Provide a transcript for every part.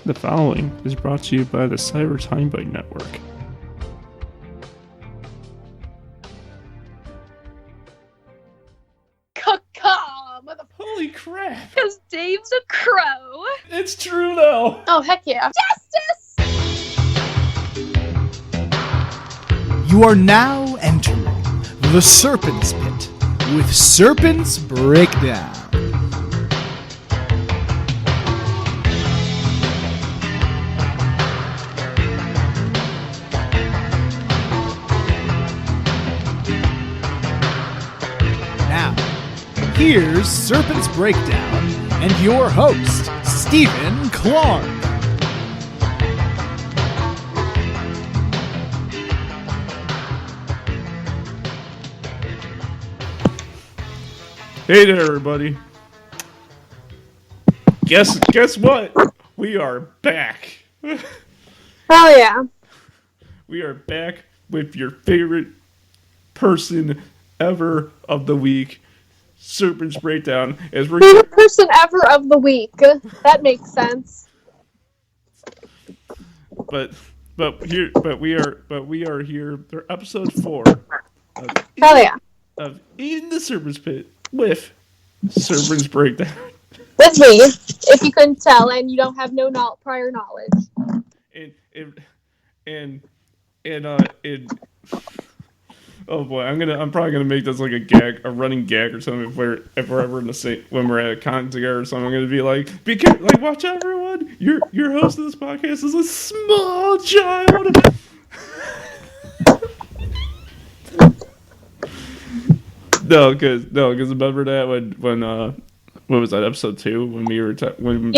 The following is brought to you by the Cyber Time Bite Network. Holy crap! Because Dave's a crow. It's true though! Oh, heck yeah. Justice! You are now entering the Serpents Pit with Serpents Breakdown. Now, here's Serpents Breakdown and your host, Stephen Clark. Hey there, everybody. Guess what? We are back. Hell yeah. We are back with your favorite person ever of the week, Serpents Breakdown. As we're Favorite person ever of the week. That makes sense. but we are here for episode 4 Hell yeah. of In the Serpents Pit with Serpents Breakdown. With me, if you couldn't tell, and you don't have no prior knowledge. And oh boy, I'm probably gonna make this like a running gag or something if we're ever in the same when we're at a con together or something. I'm gonna be like, be careful, like watch out, everyone. Your host of this podcast is a small child. No, because remember that when what was that, episode 2 when we were when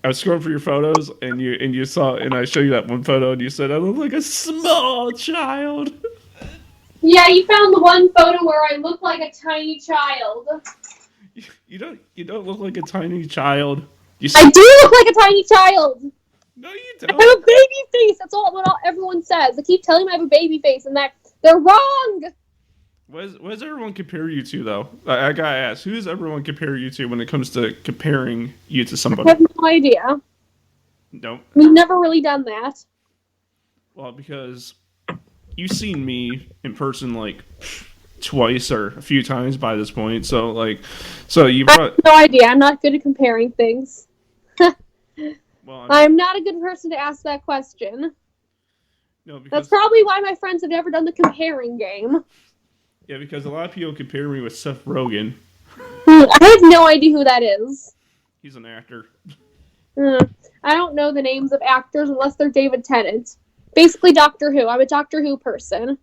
I was scrolling for your photos and you saw, and I showed you that one photo and you said I look like a small child. Yeah, you found the one photo where I look like a tiny child. You don't look like a tiny child. I do look like a tiny child. No, you I don't. have a baby face. That's what everyone says. They keep telling me I have a baby face, and they're wrong. What does everyone compare you to, though? I gotta ask, who does everyone compare you to when it comes to comparing you to somebody? I have no idea. Nope. We've never really done that. Well, because you've seen me in person like twice or a few times by this point, so you I brought. have no idea. I'm not good at comparing things. Well, I'm not a good person to ask that question. No, because That's probably why my friends have never done the comparing game. yeah, because a lot of people compare me with Seth Rogen. I have no idea who that is. He's an actor. I don't know the names of actors unless they're David Tennant. Basically, Doctor Who. I'm a Doctor Who person.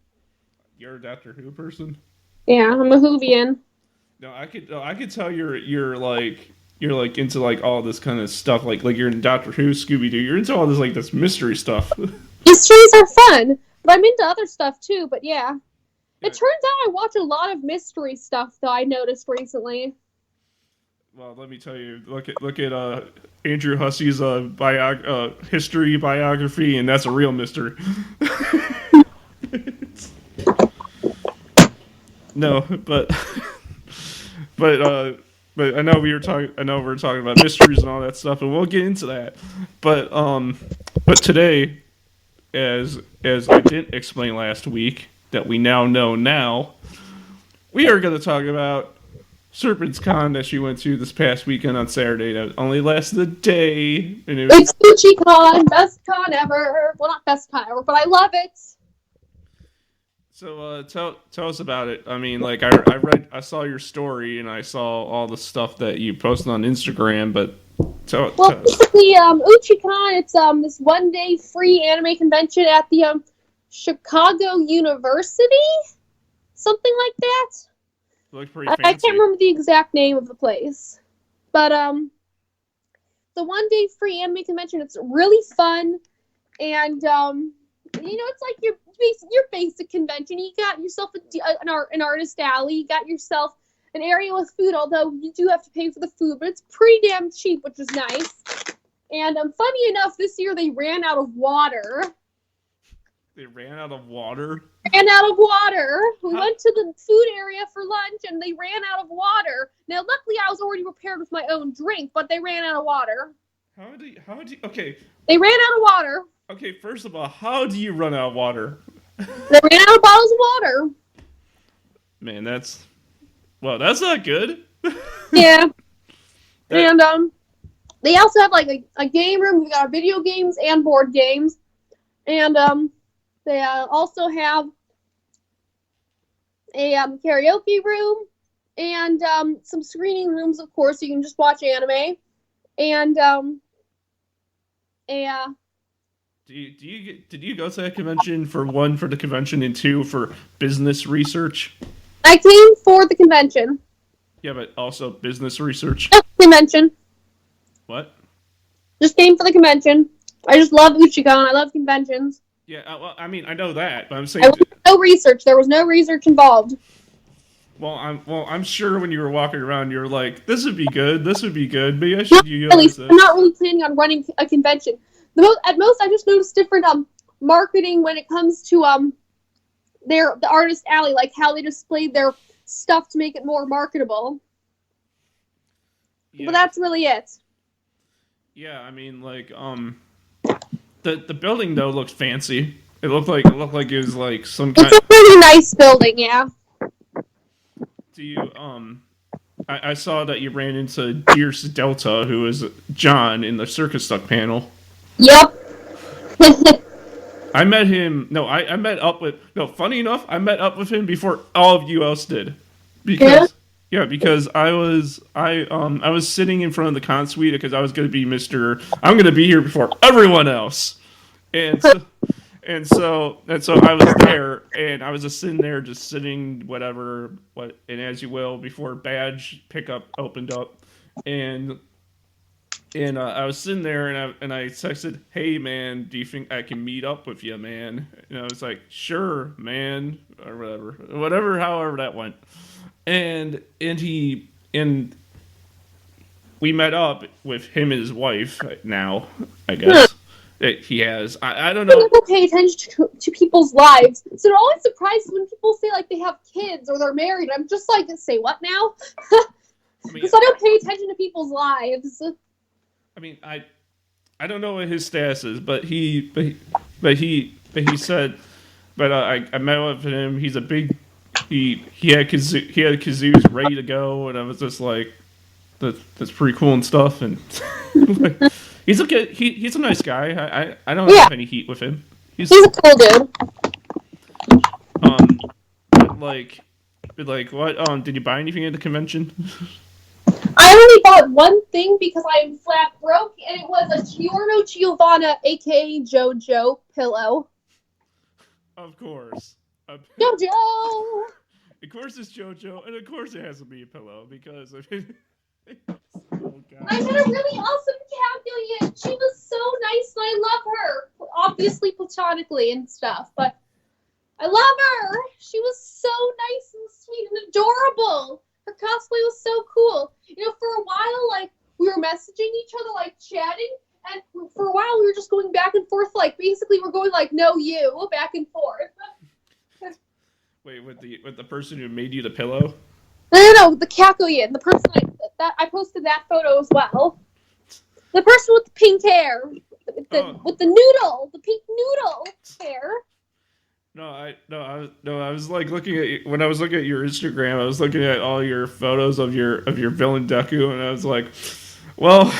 You're a Doctor Who person? Yeah, I'm a Whovian. No, I could tell you're like into like all this kind of stuff, like you're in Doctor Who, Scooby Doo. You're into all this like this mystery stuff. Mysteries are fun, but I'm into other stuff too. But yeah. It turns out I watch a lot of mystery stuff, though, I noticed recently. Well, let me tell you, look at Andrew Hussey's history biography, and that's a real mystery. No, but I know we're talking about mysteries and all that stuff, and we'll get into that. But today, as I didn't explain last week, that we now know, we are going to talk about Serpents Con that she went to this past weekend on Saturday. That only lasted a day. And It's Gucci Con, best con ever. Well, not best con ever, but I love it. So tell us about it. I mean, like I saw your story and I saw all the stuff that you posted on Instagram, but tell us. Basically, UchiCon, it's this one-day free anime convention at the Chicago University, something like that. It looks pretty fancy. I can't remember the exact name of the place, but the one-day free anime convention. It's really fun, and it's like your basic convention. You got yourself an artist alley. You got yourself an area with food, although you do have to pay for the food, but it's pretty damn cheap, which is nice. And funny enough, this year they ran out of water. They ran out of water? Ran out of water. We went to the food area for lunch, and they ran out of water. Now, luckily, I was already prepared with my own drink, but they ran out of water. Okay, They ran out of water. okay. First of all, how do you run out of water? They ran out of bottles of water. Man, that's not good. Yeah. That- And they also have like a game room. We got video games and board games. And they also have a karaoke room and some screening rooms, of course. You can just watch anime. And yeah. Did you go to that convention for one for the convention and two for business research? I came for the convention. Yeah, but also business research. Just convention. What? Just came for the convention. I just love Uchicon. I love conventions. Yeah, well, I mean, I know that, but I'm I saying. was no research. There was no research involved. I'm sure when you were walking around, you were like, "This would be good. This would be good. Maybe I Not should really. utilize this." I'm not really planning on running a convention. At most, I just noticed different marketing when it comes to the artist alley, like how they displayed their stuff to make it more marketable. Yeah. But that's really it. Yeah, I mean, like, the building though looked fancy. It looked like it was like some kind. It's a really nice building, yeah. Do you I saw that you ran into Dear's Delta, who is John in the Circus Duck panel. Yep. I met him. No, I met up with. No, funny enough, I met up with him before all of you else did, because because I was sitting in front of the con suite because I was going to be I'm going to be here before everyone else, and so I was there, and I was just sitting and as you will before badge pickup opened up, and I was sitting there, and I texted, "Hey man, do you think I can meet up with you, man?" And I was like, "Sure, man," or whatever, however that went, and we met up with him and his wife now, I guess. He has. I don't know. People pay attention to people's lives, so they're always surprised when people say like they have kids or they're married. I'm just like, say what now? Because I don't pay attention to people's lives. I mean, I don't know what his status is, but he said, I met with him. He's a big. He had kazoos ready to go, and I was just like, that's pretty cool and stuff, and. Like, he's a nice guy. I don't have any heat with him. He's a cool dude. Like what? Did you buy anything at the convention? I only bought one thing because I'm flat broke, and it was a Giorno Giovanna, aka JoJo pillow. Of course. JoJo. Of course it's JoJo, and of course it has to be a pillow because I mean. Oh, God. I met a really awesome Capulet. She was so nice, and I love her. Obviously, platonically and stuff, but I love her. She was so nice and sweet and adorable. Her cosplay was so cool. You know, for a while, like, we were messaging each other, like, chatting, and for a while, we were just going back and forth, like, basically, we're going, like, no, you, back and forth. Wait, with the person who made you the pillow? No, the Capulet, the person I posted that photo as well. The person with the pink hair, with the noodle, the pink noodle hair. I was like looking at when I was looking at your Instagram, I was looking at all your photos of your villain Deku, and I was like, well,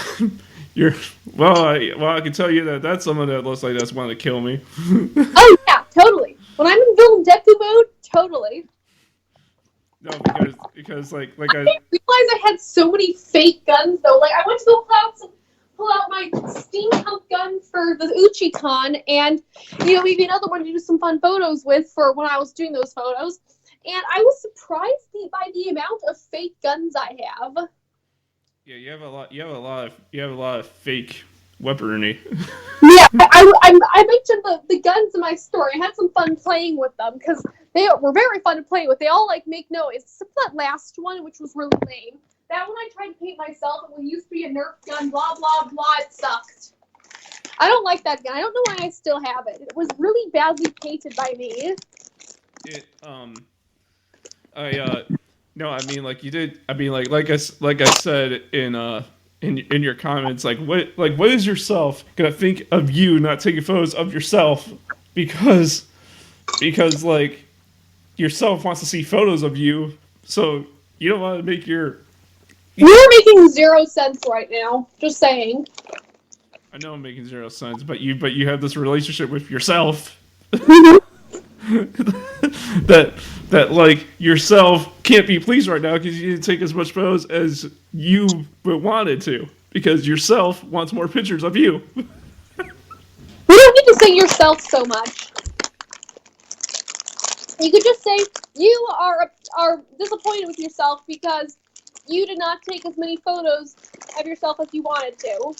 I can tell you that that's someone that looks like that's wanting to kill me. Oh yeah, totally. When I'm in villain Deku mode, totally. No, because like I didn't realize I had so many fake guns though. Like I went to go pull out my steampunk gun for the Uchicon, and maybe another one to do some fun photos with for when I was doing those photos. And I was surprised by the amount of fake guns I have. Yeah, you have a lot of fake weaponry. Yeah, I mentioned the guns in my story. I had some fun playing with them because they were very fun to play with. They all like make noise, except for that last one, which was really lame. That one I tried to paint myself. It used to be a Nerf gun. Blah blah blah. It sucked. I don't like that gun. I don't know why I still have it. It was really badly painted by me. No, I mean like you did. I mean like I said in in your comments, what is yourself gonna think of you not taking photos of yourself because like yourself wants to see photos of you, so you don't want to make your. You're making zero sense right now. Just saying. I know I'm making zero sense, but you have this relationship with yourself that like yourself can't be pleased right now because you didn't take as much photos as you wanted to because yourself wants more pictures of you. We don't need to say yourself so much. You could just say you are disappointed with yourself because you did not take as many photos of yourself as you wanted to.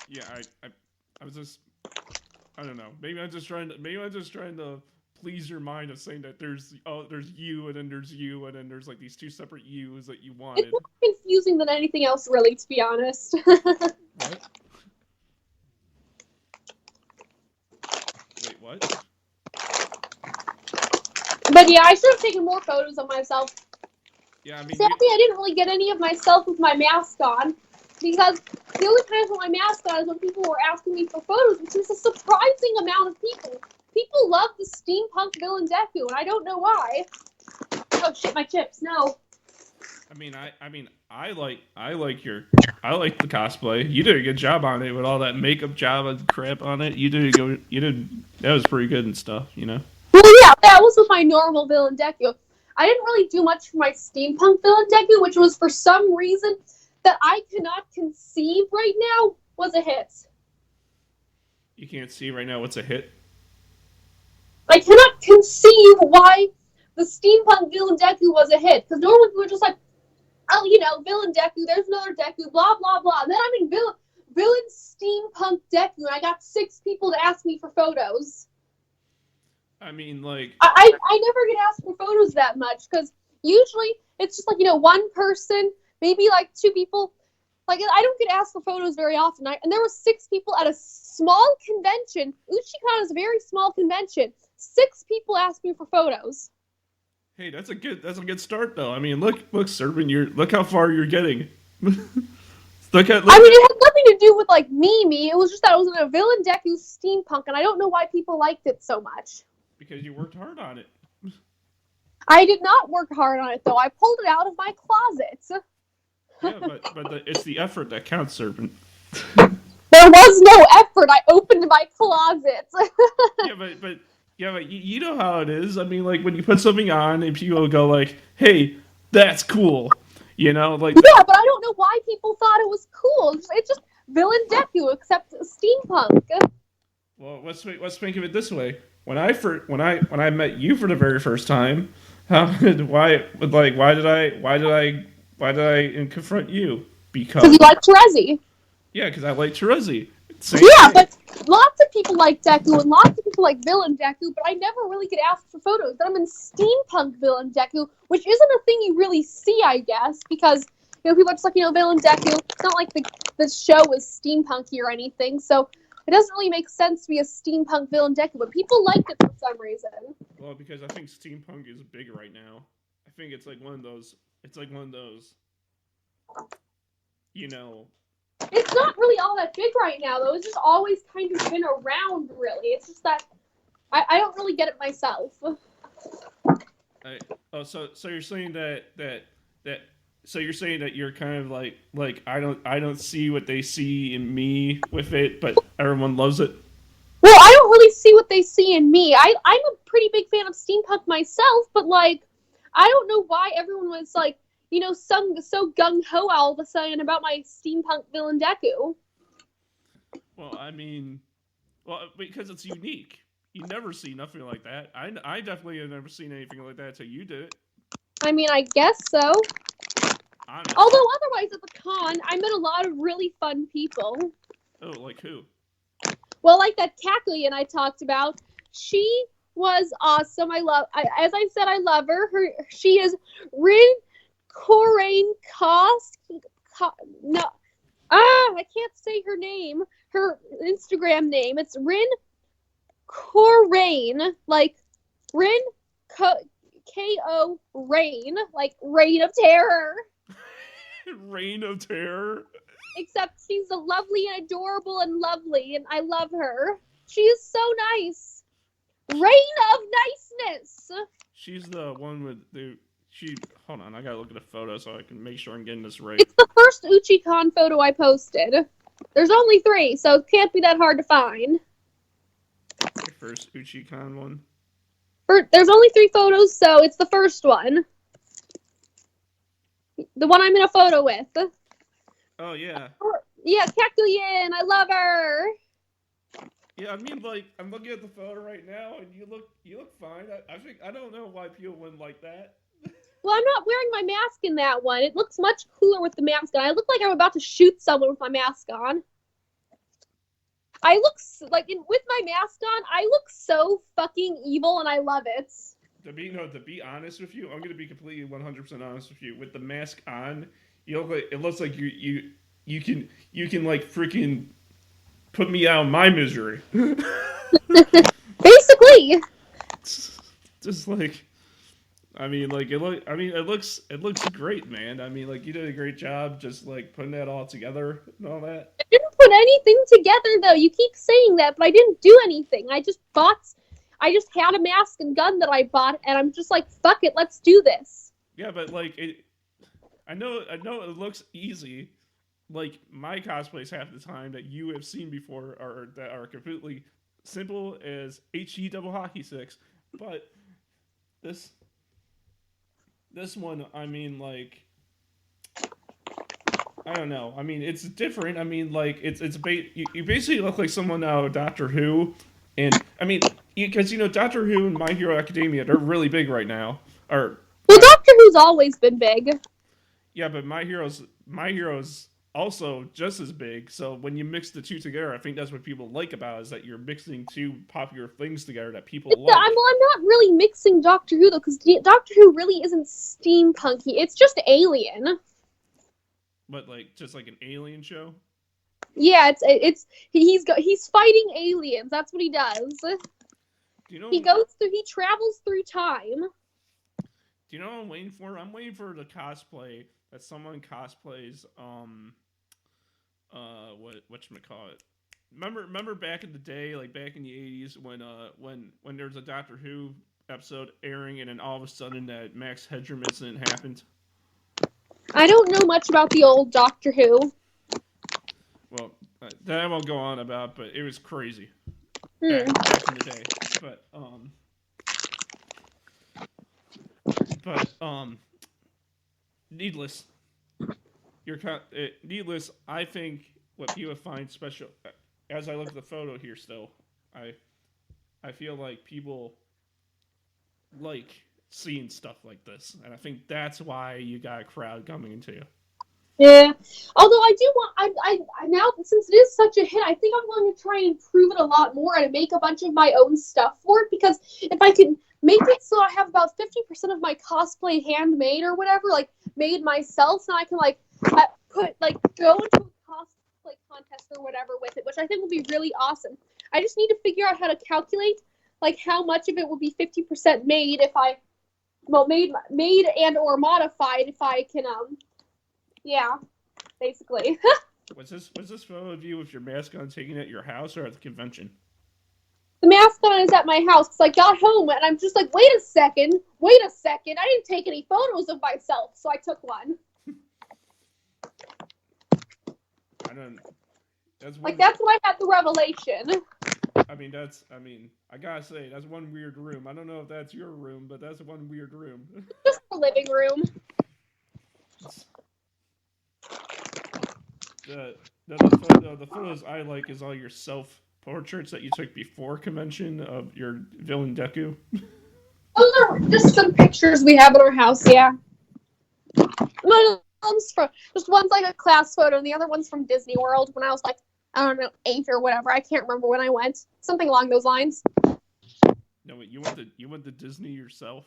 Yeah, I was just, I don't know. Maybe I'm just trying to please your mind of saying that there's you and then there's you and then there's like these two separate yous that you wanted. It's more confusing than anything else, really, to be honest. What? Wait, what? But yeah, I should have taken more photos of myself. Yeah, I mean. Sadly, I didn't really get any of myself with my mask on because the only times with my mask on is when people were asking me for photos, which is a surprising amount of people. People love the steampunk villain Deku, and I don't know why. Oh shit, my chips! No. I like the cosplay. You did a good job on it with all that makeup job and crap on it. That was pretty good and stuff, you know. Well, yeah, that was with my normal villain Deku. I didn't really do much for my steampunk villain Deku, which was for some reason that I cannot conceive right now was a hit. You can't see right now what's a hit? I cannot conceive why the steampunk villain Deku was a hit. Because normally we were just like, oh, you know, villain Deku, there's another Deku, blah, blah, blah. And then I'm in villain steampunk Deku, and I got 6 people to ask me for photos. I mean, like... I never get asked for photos that much, because usually it's just like, you know, one person, maybe like 2 people. Like, I don't get asked for photos very often. And there were 6 people at a small convention. Uchicon is a very small convention. 6 people asked me for photos. Hey, that's a good start though. I mean, look, Serpent, look how far you're getting. I mean, it had nothing to do with like me. It was just that I was in a villain Deku steampunk, and I don't know why people liked it so much. Because you worked hard on it. I did not work hard on it though. I pulled it out of my closet. Yeah, but it's the effort that counts, Serpent. There was no effort. I opened my closet. Yeah, but you know how it is. I mean, like, when you put something on and people go like, hey, that's cool. You know, like... Yeah, but I don't know why people thought it was cool. It's just villain Deku, except steampunk. Well, let's think of it this way. When I met you for the very first time, why did I confront you? Because you like Terezi. Yeah, because I like Terezi. Yeah, but lots of people like Deku and lots of people like villain Deku, but I never really get asked for photos. But I'm in steampunk villain Deku, which isn't a thing you really see, I guess, because you know people are just like, you know, villain Deku. It's not like the show is steampunky or anything, so it doesn't really make sense to be a steampunk villain Deku. But people liked it for some reason. Well, because I think steampunk is big right now. I think it's like one of those. You know. It's not really all that big right now, though. It's just always kind of been around, really. It's just that I don't really get it myself. So you're saying so you're saying that you're kind of like I don't see what they see in me with it, but everyone loves it. Well, I don't really see what they see in me. I'm a pretty big fan of steampunk myself, but like I don't know why everyone was like, you know, so gung-ho all of a sudden about my steampunk villain Deku. Well, I mean, because it's unique. You never see nothing like that. I definitely have never seen anything like that until you did it. I mean, I guess so. Honestly. Although otherwise at the con, I met a lot of really fun people. Oh, like who? Well, like that Kakuyan I talked about. She was awesome. As I said, I love her. She is Rin Coraine I can't say her name. Her Instagram name. It's Rin Coraine, like Rin Ko Rain, like Reign of Terror. Reign of Terror. Except she's lovely and adorable and lovely, and I love her. She is so nice. Reign of niceness. She's the one with the. Hold on, I gotta look at a photo so I can make sure I'm getting this right. It's the first Uchi-con photo I posted. There's only 3, so it can't be that hard to find. The first Uchi-con one. There's only 3 photos, so it's the first one. The one I'm in a photo with. Oh yeah. Yeah, Kakuyin, I love her. Yeah, I mean, like, I'm looking at the photo right now, and you look fine. I don't know why people wouldn't like that. Well, I'm not wearing my mask in that one. It looks much cooler with the mask on. I look like I'm about to shoot someone with my mask on. I look with my mask on. I look so fucking evil, and I love it. To be honest with you, I'm gonna be completely 100% honest with you. With the mask on, it looks like you can like freaking put me out of my misery. Basically. Just like, it looks great, man. I mean, like, you did a great job just like putting that all together and all that. I didn't put anything together though. You keep saying that, but I didn't do anything. I just had a mask and gun that I bought, and I'm just like, fuck it, let's do this. Yeah, but like I know it looks easy. Like, my cosplays half the time that you have seen before are completely simple as HE double hockey sticks, but this one, I mean, like, I don't know. I mean, it's different. I mean, like, you basically look like someone out of Doctor Who, and I mean, because Doctor Who and My Hero Academia, they're really big right now. Well, Doctor Who's always been big. Yeah, but My Hero's also just as big. So when you mix the two together, I think that's what people like about it, is that you're mixing 2 popular things together that people like. I'm not really mixing Doctor Who though, because Doctor Who really isn't steampunky. It's just alien. But like, just like an alien show. Yeah, he's fighting aliens. That's what he does. He travels through time. Do you know what I'm waiting for? I'm waiting for the cosplay that someone cosplays. Whatchamacallit? Remember back in the day, like back in the 80s, when there was a Doctor Who episode airing, and then all of a sudden that Max Headroom incident happened. I don't know much about the old Doctor Who. Well, that I won't go on about, but it was crazy back in the day. But needless. Needless. I think what people find special, as I look at the photo here, still, I feel like people like seeing stuff like this, and I think that's why you got a crowd coming into you. Yeah. Although I do want, I now, since it is such a hit, I think I'm going to try and improve it a lot more and make a bunch of my own stuff for it, because if I can make it so I have about 50% of my cosplay handmade or whatever, like, made myself, and I can, like, go into a cosplay contest or whatever with it, which I think will be really awesome. I just need to figure out how to calculate, like, how much of it will be 50% made if I, made and or modified if I can, yeah, basically. Was this photo of you with your mask on taken at your house or at the convention? The mask on is at my house because I got home and I'm just like, wait a second. I didn't take any photos of myself, so I took one. That's when I had the revelation. I gotta say, that's one weird room. I don't know if that's your room, but that's one weird room. Just the living room. The photos I like is all your self-portraits that you took before convention of your villain Deku. Those are just some pictures we have in our house, yeah. Just one's like a class photo, and the other one's from Disney World when I was like, I don't know, 8 or whatever. I can't remember when I went. Something along those lines. No, wait, you went to Disney yourself?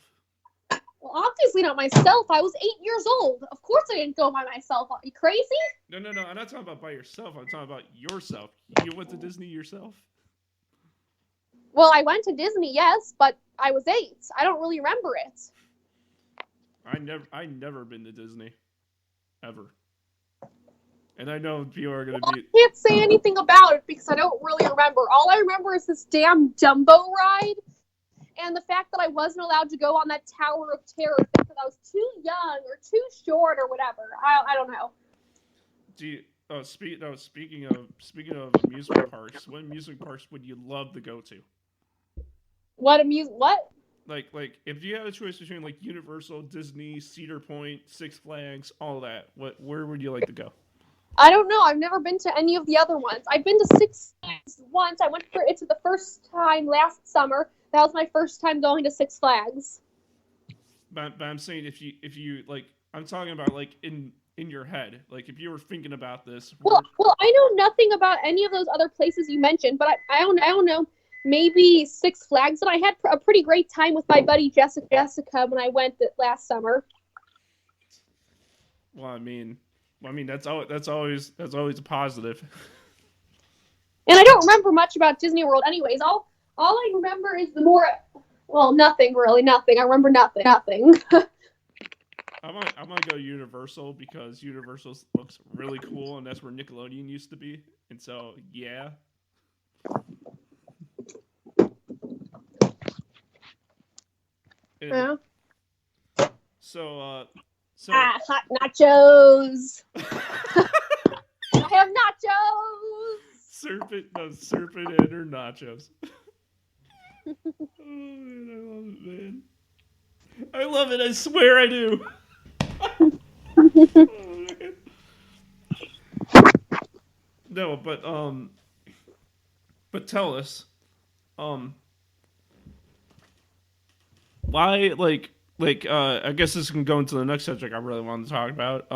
Well, obviously not myself. I was 8 years old. Of course I didn't go by myself. Are you crazy? No. I'm not talking about by yourself. I'm talking about yourself. You went to Disney yourself? Well, I went to Disney, yes, but I was 8. I don't really remember it. I never been to Disney. Ever. And I know people are gonna Well, be. I can't say anything about it because I don't really remember. All I remember is this damn Dumbo ride, and the fact that I wasn't allowed to go on that Tower of Terror because I was too young or too short or whatever. I don't know. Do you, speaking of amusement parks, what amusement parks would you love to go to? What? Like if you had a choice between like Universal, Disney, Cedar Point, Six Flags, all that, where would you like to go? I don't know. I've never been to any of the other ones. I've been to Six Flags once. I went for it the first time last summer. That was my first time going to Six Flags. But I'm saying if you like, I'm talking about like in your head, like if you were thinking about this. Well, I know nothing about any of those other places you mentioned, but I don't know. Maybe Six Flags, and I had a pretty great time with my buddy Jessica when I went last summer. Well, I mean that's always a positive. And I don't remember much about Disney World, anyways. All I remember is nothing really, nothing. I remember nothing. I might go Universal because Universal looks really cool, and that's where Nickelodeon used to be, and so yeah. Yeah. So hot nachos. I have nachos. Serpent and her nachos. Oh man, I love it. I swear I do. Oh, no, but tell us, why I guess this can go into the next subject I really wanted to talk about.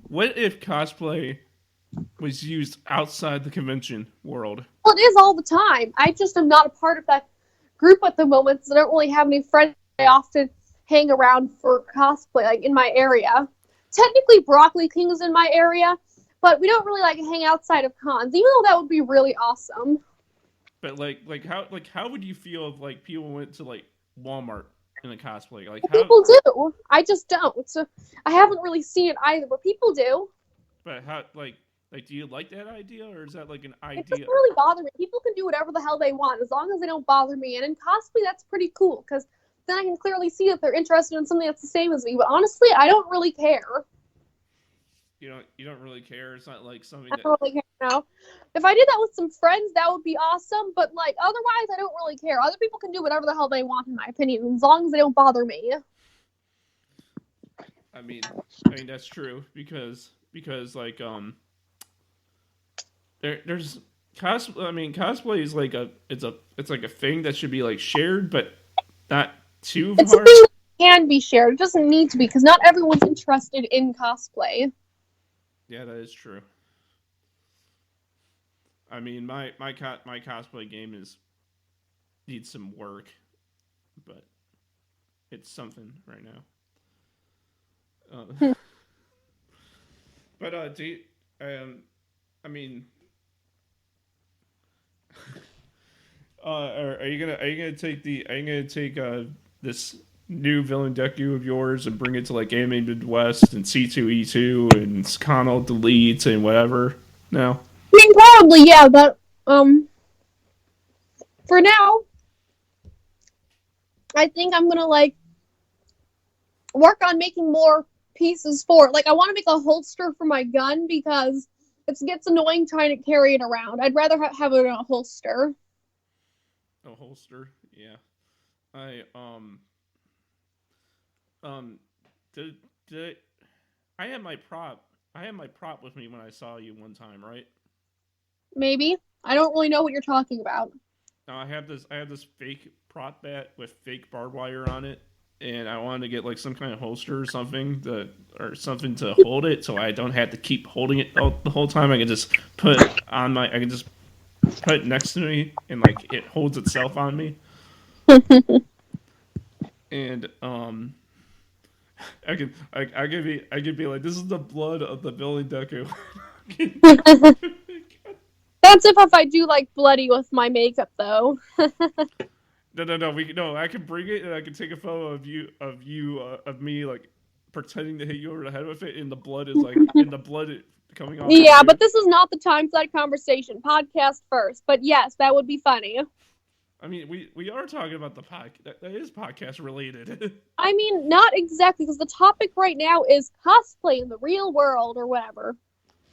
What if cosplay was used outside the convention world? Well, it is all the time. I just am not a part of that group at the moment, so I don't really have any friends. I often hang around for cosplay, like in my area. Technically, Broccoli King is in my area, but we don't really hang outside of cons, even though that would be really awesome. But how would you feel if people went to Walmart in a cosplay? People do. I just don't. So I haven't really seen it either, but people do. But how do you like that idea, or is that an idea? It doesn't really bother me. People can do whatever the hell they want as long as they don't bother me. And in cosplay, that's pretty cool because then I can clearly see that they're interested in something that's the same as me. But honestly, I don't really care. You don't really care. It's not something. I don't really care. No. If I did that with some friends, that would be awesome. But otherwise, I don't really care. Other people can do whatever the hell they want, in my opinion, as long as they don't bother me. I mean that's true because there's cosplay. I mean, cosplay is it's a thing that should be shared, but not too it's hard. Something that can be shared. It doesn't need to be because not everyone's interested in cosplay. Yeah, that is true. I mean, my cosplay game needs some work, but it's something right now. But I mean, are you gonna take this new villain deku of yours and bring it to Anime Midwest and C2E2 and Connell Delete and whatever? No. I mean, probably, yeah, but for now, I think I'm gonna work on making more pieces for it. I want to make a holster for my gun because it gets annoying trying to carry it around. I'd rather have it in a holster. A holster, yeah. I had my prop with me when I saw you one time, right? Maybe. I don't really know what you're talking about. Now I have this fake prop bat with fake barbed wire on it, and I wanted to get some kind of holster or something to hold it, so I don't have to keep holding it the whole time. I can just put it next to me, and it holds itself on me. And I could be like, this is the blood of the Billy Deku. That's if I do bloody with my makeup though. No. I can bring it and I can take a photo of me pretending to hit you over the head with it, and the blood is coming off. Yeah, but this is not the time for that conversation. Podcast first. But yes, that would be funny. I mean, we are talking about the podcast. That is podcast related. I mean, not exactly, because the topic right now is cosplay in the real world or whatever.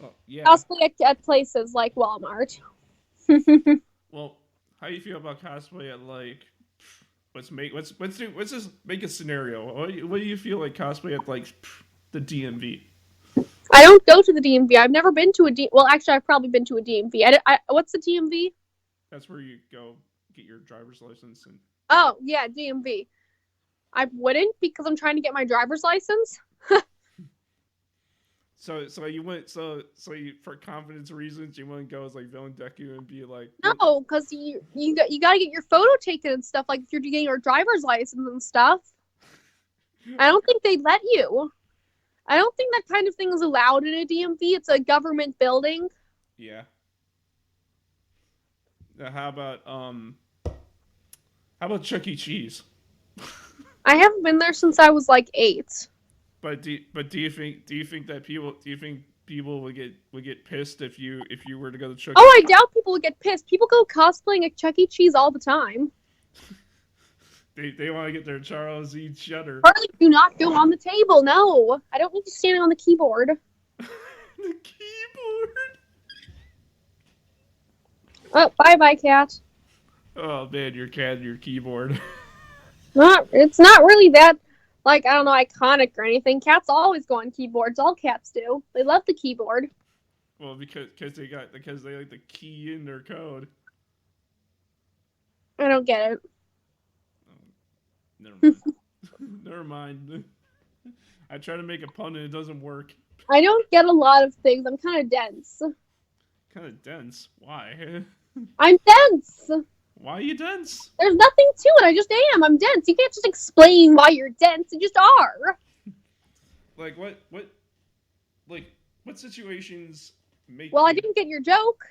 Oh, yeah. Cosplay at places like Walmart. Well, how do you feel about cosplay at like? Let's just make a scenario. What do you feel like cosplay at like the DMV? I don't go to the DMV. I've never been to well, actually, I've probably been to a DMV. What's the DMV? That's where you go get your driver's license and. Oh yeah, DMV. I wouldn't because I'm trying to get my driver's license. So you went you for confidence reasons you wouldn't go as like Villain Deku and be like no, because you gotta get your photo taken and stuff like if you're getting your driver's license and stuff. I don't think they'd let you. I don't think that kind of thing is allowed in a DMV. It's a government building. Yeah. Now, how about Chuck E. Cheese? I haven't been there since I was like 8. But do you think that people would get pissed if you were to go to Chuck? Oh, I doubt people would get pissed. People go cosplaying at Chuck E. Cheese all the time. They want to get their Charles E. Cheddar. Harley, do not go on the table. No, I don't need you standing on the keyboard. The keyboard. Oh, bye, cat. Oh man, your cat and your keyboard. It's not really that. Like, I don't know, iconic or anything. Cats always go on keyboards. All cats do. They love the keyboard. Well, because they like to key in their code. I don't get it. Never mind. Never mind. I try to make a pun and it doesn't work. I don't get a lot of things. I'm kind of dense. Kind of dense. Why? I'm dense. Why are you dense? There's nothing to it. I just am. I'm dense. You can't just explain why you're dense. You just are. Like what situations make? Well, I didn't get your joke.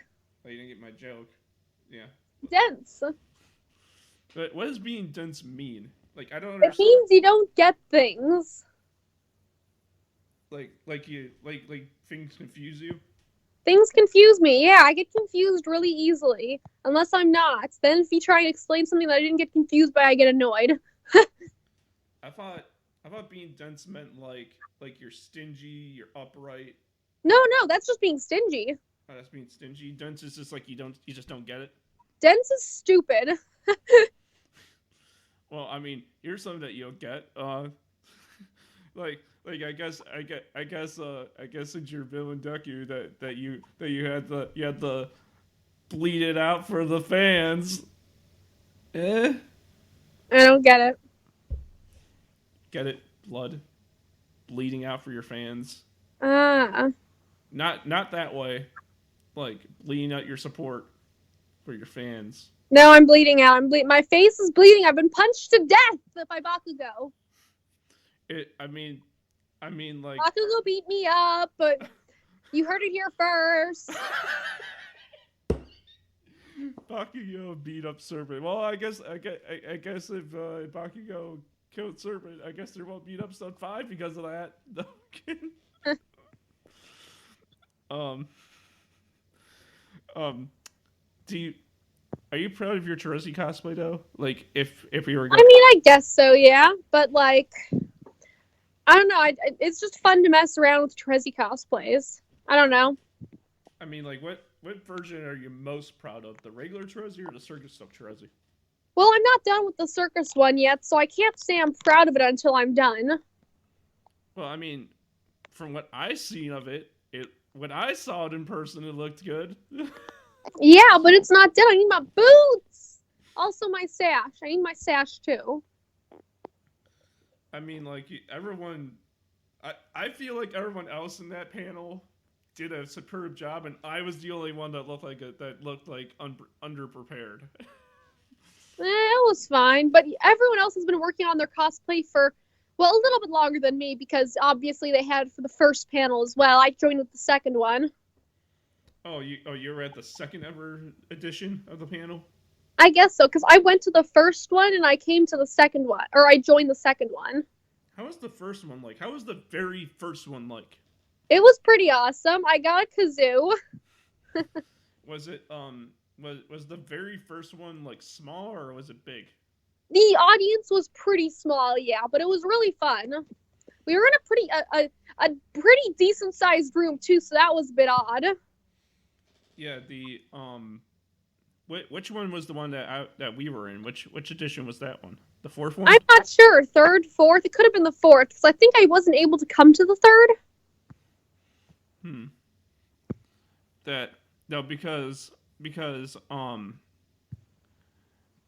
Oh, you didn't get my joke. Yeah. Dense. But what does being dense mean? Like I don't It understand. means you don't get things. Like things confuse you. Things confuse me. Yeah, I get confused really easily. Unless I'm not. Then if you try and explain something that I didn't get confused by, I get annoyed. I thought being dense meant like you're stingy, you're upright. No, that's just being stingy. Oh, that's being stingy. Dense is just like you just don't get it. Dense is stupid. Well, I mean, here's something that you'll get. I guess since you're Villain Deku that you had the bleed it out for the fans. I don't get it. Get it? Blood bleeding out for your fans. Ah. Not that way. Like bleeding out your support for your fans. No, I'm bleeding out. My face is bleeding. I've been punched to death by Bakugo. I mean like Bakugo beat me up, but you heard it here first. Bakugo beat up Serpent. Well, I guess if Bakugo killed Serpent, I guess there won't be an episode 5 because of that. Are you proud of your Teresi cosplay though? Like if we were. I mean, I guess so, yeah. But like, I don't know. It's just fun to mess around with Teresi cosplays. I don't know. I mean, like, what version are you most proud of? The regular Teresi or the circus stuff Teresi? Well, I'm not done with the circus one yet, so I can't say I'm proud of it until I'm done. Well, I mean, from what I seen of it, when I saw it in person, it looked good. Yeah, but it's not done. I need my boots. Also, my sash. I need my sash too. I mean, like everyone, I feel like everyone else in that panel did a superb job, and I was the only one that looked like underprepared. It was fine, but everyone else has been working on their cosplay for, well, a little bit longer than me because obviously they had for the first panel as well. I joined with the second one. Oh, you were at the second ever edition of the panel? I guess so, because I went to the first one and I came to the second one, or I joined the second one. How was the first one like? How was the very first one like? It was pretty awesome. I got a kazoo. Was it was the very first one like small or was it big? The audience was pretty small, yeah, but it was really fun. We were in a pretty decent sized room too, so that was a bit odd. Yeah, the which one was the one that we were in? Which edition was that one? The fourth one? I'm not sure. Third, fourth. It could have been the fourth, because I think I wasn't able to come to the third. That no, because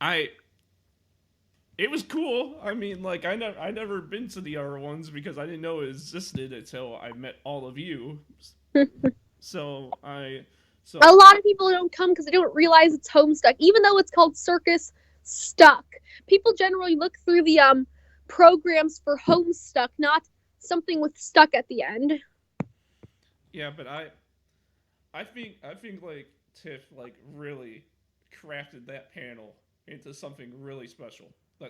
I it was cool. I mean, like I never been to the other ones because I didn't know it existed until I met all of you. So A lot of people don't come because they don't realize it's Homestuck, even though it's called Circus Stuck. People generally look through the programs for Homestuck, not something with stuck at the end. yeah, but I think like Tiff like really crafted that panel into something really special.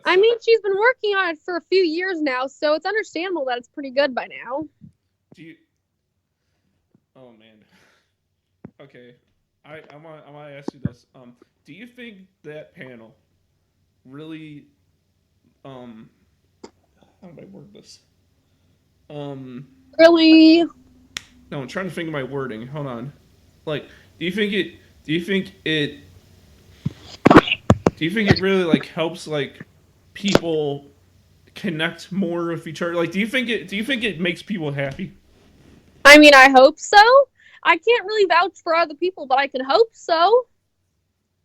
I mean, she's been working on it for a few years now, so it's understandable that it's pretty good by now. Do you? Oh man. Okay, I want to ask you this. Do you think that panel really? How do I word this? Really? No, I'm trying to think of my wording. Hold on. Like, do you think it? Do you think it? Do you think it really like helps like people connect more with each other? Like, do you think it makes people happy? I mean, I hope so. I can't really vouch for other people, but I can hope so.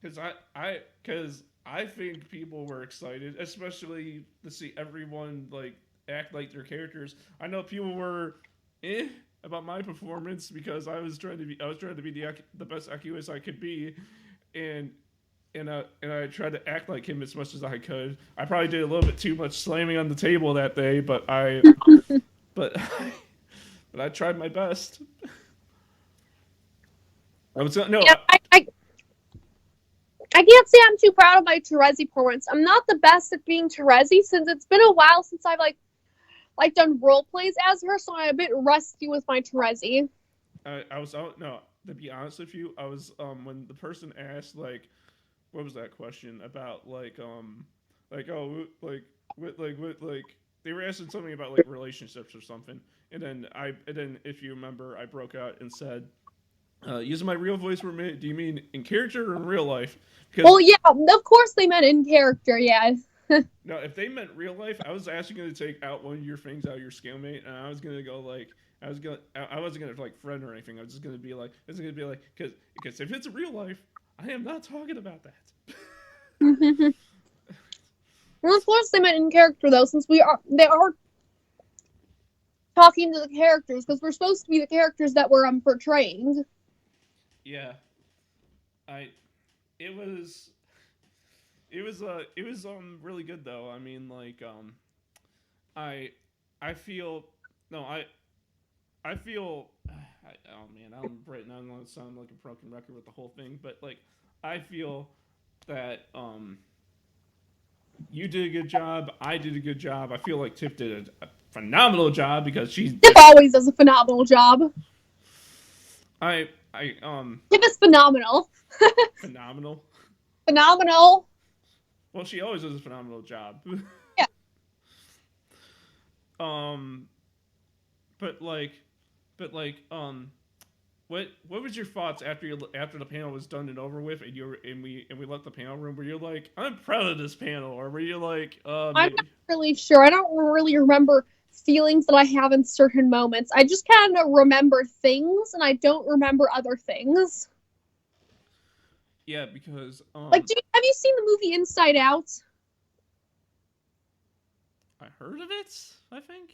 Because I think people were excited, especially to see everyone like act like their characters. I know people were about my performance because I was trying to be the best Aku I could be, and I tried to act like him as much as I could. I probably did a little bit too much slamming on the table that day, but but I tried my best. I can't say I'm too proud of my Terezi performance. I'm not the best at being Terezi since it's been a while since I've like done role plays as her, so I'm a bit rusty with my Terezi. I was out. No, to be honest with you, I was when the person asked like, what was that question about like they were asking something about like relationships or something, and then if you remember, I broke out and said. Using my real voice, do you mean in character or in real life? Well, yeah, of course they meant in character, yeah. No, if they meant real life, I was actually going to take out one of your things out of your scale-mate, and I was going to go like, I wasn't going to like friend or anything. I was just going to be like, because if it's real life, I am not talking about that. Well, of course they meant in character though, since they are talking to the characters, because we're supposed to be the characters that we're portraying. Yeah, it was really good though. I mean, like I feel oh man, I'm right now. I'm gonna sound like a broken record with the whole thing, but like I feel that you did a good job. I did a good job. I feel like Tiff did a phenomenal job because Tiff always does a phenomenal job. Tiff is phenomenal. Phenomenal. Phenomenal. Well, she always does a phenomenal job. Yeah. What was your thoughts after the panel was done and over with, and we left the panel room? Were you like, I'm proud of this panel, or were you like, I'm not really sure. I don't really remember feelings that I have in certain moments. I just kind of remember things, and I don't remember other things. Yeah, because have you seen the movie Inside Out? I heard of it, I think.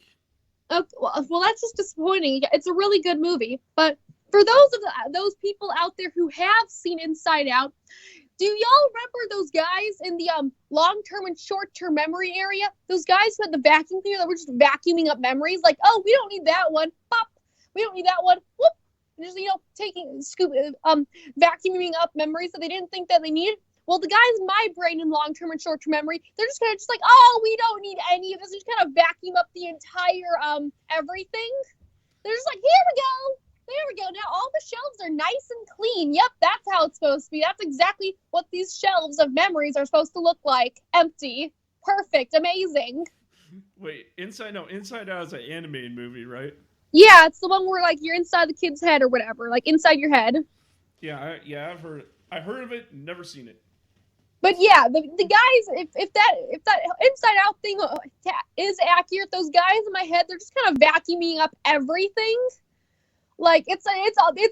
Okay, well, that's just disappointing. It's a really good movie, but for those people out there who have seen Inside Out, do y'all remember those guys in the long-term and short-term memory area? Those guys who had the vacuum cleaner that were just vacuuming up memories, like, oh, we don't need that one. Pop. We don't need that one. Whoop. Just vacuuming up memories that they didn't think that they needed. Well, the guys in my brain in long-term and short-term memory, they're just kind of just like, oh, we don't need any of this. They just kind of vacuum up the entire everything. They're just like, here we go. There we go. Now all the shelves are nice and clean. Yep, that's how it's supposed to be. That's exactly what these shelves of memories are supposed to look like. Empty. Perfect. Amazing. Wait, Inside Out is an animated movie, right? Yeah, it's the one where like you're inside the kid's head or whatever, like inside your head. Yeah, I heard of it, never seen it. But yeah, the guys, if that Inside Out thing is accurate, those guys in my head, they're just kind of vacuuming up everything. Like it's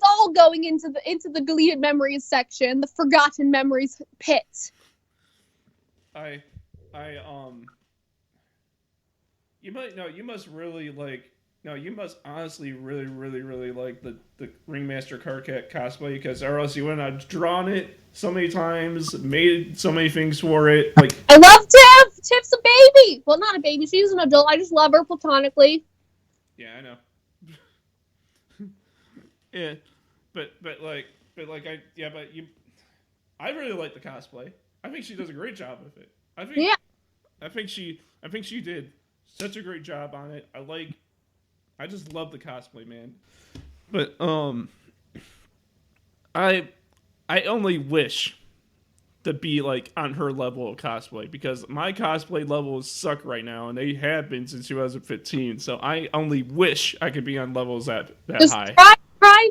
all going into the deleted memories section, the forgotten memories pit. You must honestly really, really, really like the Ringmaster Carcat cosplay, because or else you wouldn't have drawn it so many times, made so many things for it. Like, I love Tiff! Tiff's a baby! Well, not a baby, she's an adult. I just love her platonically. Yeah, I know. Yeah, but I really like the cosplay. I think she does a great job with it. I think she did such a great job on it. I just love the cosplay, man. But I only wish to be like on her level of cosplay, because my cosplay levels suck right now, and they have been since 2015. So I only wish I could be on levels that just high.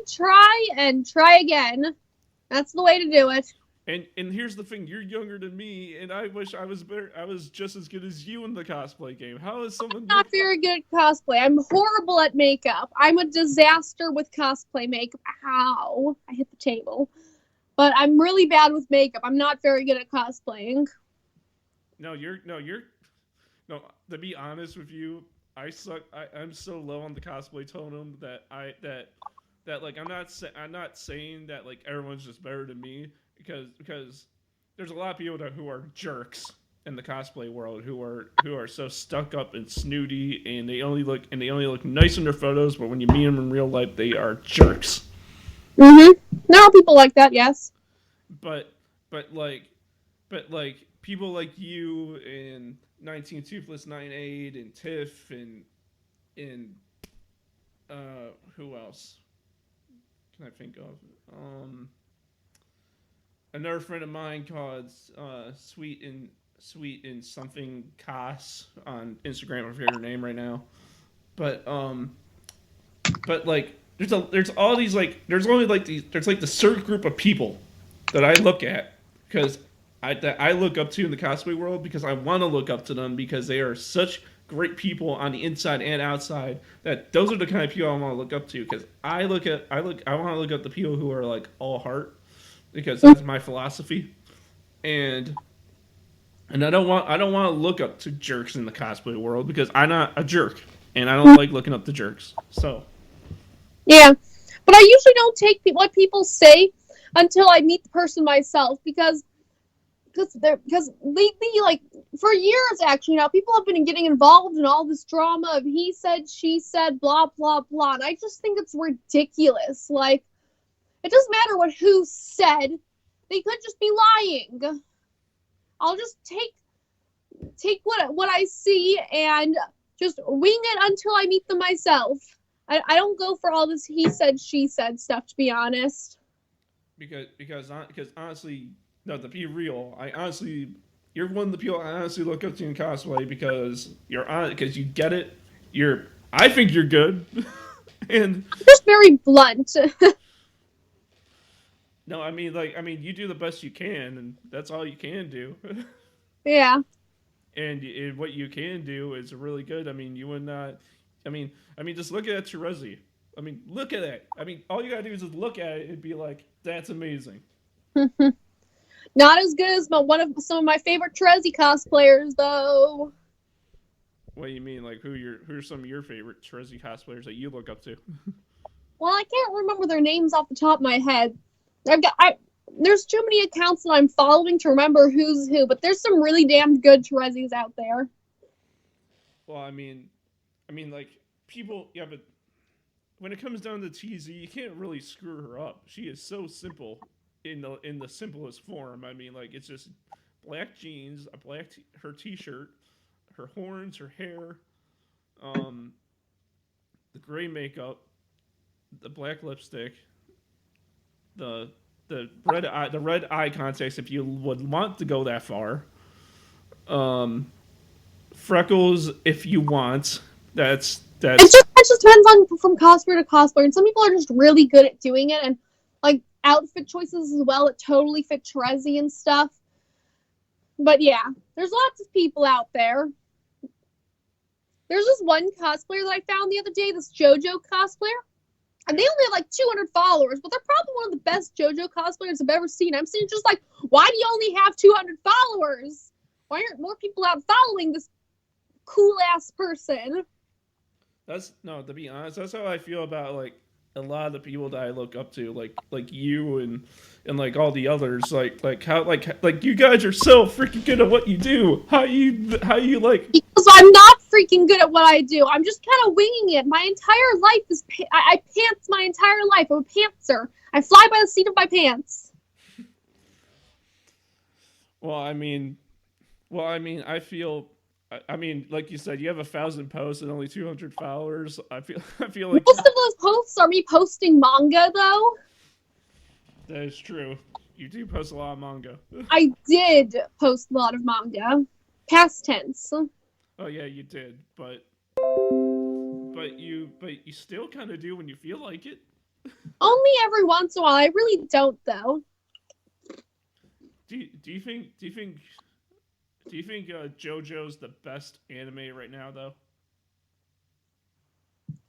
Try again. That's the way to do it. And here's the thing: you're younger than me, and I wish I was better. I was just as good as you in the cosplay game. How is someone I'm not very good at cosplay? I'm horrible at makeup. I'm a disaster with cosplay makeup. Ow! I hit the table. But I'm really bad with makeup. I'm not very good at cosplaying. No. To be honest with you, I suck. I'm so low on the cosplay totem that like I'm not saying that like everyone's just better than me, because there's a lot of people who are jerks in the cosplay world who are so stuck up and snooty, and they only look nice in their photos, but when you meet them in real life, they are jerks. Mm-hmm. There are people like that, yes. But people like you and 19 Toothless 98 and Tiff and who else can I think of? Another friend of mine called Sweet and something Cos on Instagram. I forget her name right now. But like there's all these like there's like the certain group of people that I look at that I look up to in the cosplay world, because I want to look up to them, because they are such great people on the inside and outside, that those are the kind of people I want to look up to, because I want to look up the people who are like all heart, because that's my philosophy, and I don't want to look up to jerks in the cosplay world, because I'm not a jerk and I don't like looking up to jerks. So yeah, but I usually don't take what people say until I meet the person myself, because lately, like for years actually now, people have been getting involved in all this drama of he said, she said, blah blah blah, and I just think it's ridiculous. Like, it doesn't matter who said, they could just be lying. I'll just take what I see and just wing it until I meet them myself. I don't go for all this he said, she said stuff, to be honest. Because honestly, no, to be real, you're one of the people I honestly look up to in cosplay, because because you get it. I think you're good, and just very blunt. No, I mean you do the best you can, and that's all you can do. Yeah. And what you can do is really good. I mean, you would not. I mean, just look at Terezi. I mean, look at it. I mean, all you gotta do is just look at it and be like, "That's amazing." Not as good as some of my favorite Terezi cosplayers, though. What do you mean? Like, who are some of your favorite Terezi cosplayers that you look up to? Well, I can't remember their names off the top of my head. There's too many accounts that I'm following to remember who's who, but there's some really damn good Terezis out there. Well, I mean, like, people, yeah, but when it comes down to TZ, you can't really screw her up. She is so simple in the simplest form. I mean, like it's just black jeans, her t-shirt, her horns, her hair, um, the gray makeup, the black lipstick, the the red eye contacts if you would want to go that far. Freckles if you want. It just depends on from cosplayer to cosplayer, and some people are just really good at doing it, and like outfit choices as well. It totally fit Trezzy and stuff. But yeah, there's lots of people out there. There's this one cosplayer that I found the other day, this JoJo cosplayer, and they only have like 200 followers, but they're probably one of the best JoJo cosplayers I've ever seen. I'm sitting just like, why do you only have 200 followers? Why aren't more people out following this cool ass person? To be honest, that's how I feel about like a lot of the people that I look up to, like you and like all the others, like how like you guys are so freaking good at what you do. How you like? Because I'm not freaking good at what I do. I'm just kind of winging it. My entire life is I pants my entire life. I'm a pantser. I fly by the seat of my pants. Well, I mean, I feel. I mean, like you said, you have 1,000 posts and only 200 followers. I feel like most of those posts are me posting manga, though. That is true. You do post a lot of manga. I did post a lot of manga, past tense. Oh yeah, you did, but you still kind of do when you feel like it. Only every once in a while. I really don't, though. Do you think JoJo's the best anime right now, though?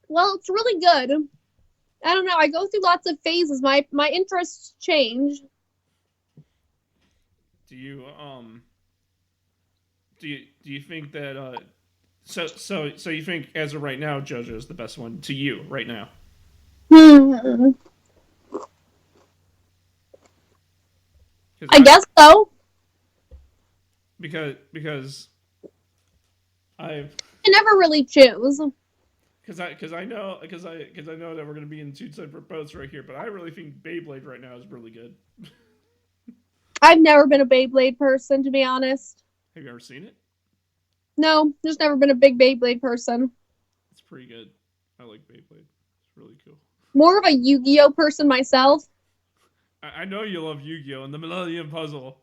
Well, it's really good. I don't know. I go through lots of phases. My interests change. Do you think that so you think as of right now JoJo's the best one to you right now? I guess so. Because I never really choose. Because I know that we're gonna be in two separate boats right here, but I really think Beyblade right now is really good. I've never been a Beyblade person, to be honest. Have you ever seen it? No, there's never been a big Beyblade person. It's pretty good. I like Beyblade. It's really cool. More of a Yu-Gi-Oh person myself. I know you love Yu-Gi-Oh! And the Millennium Puzzle.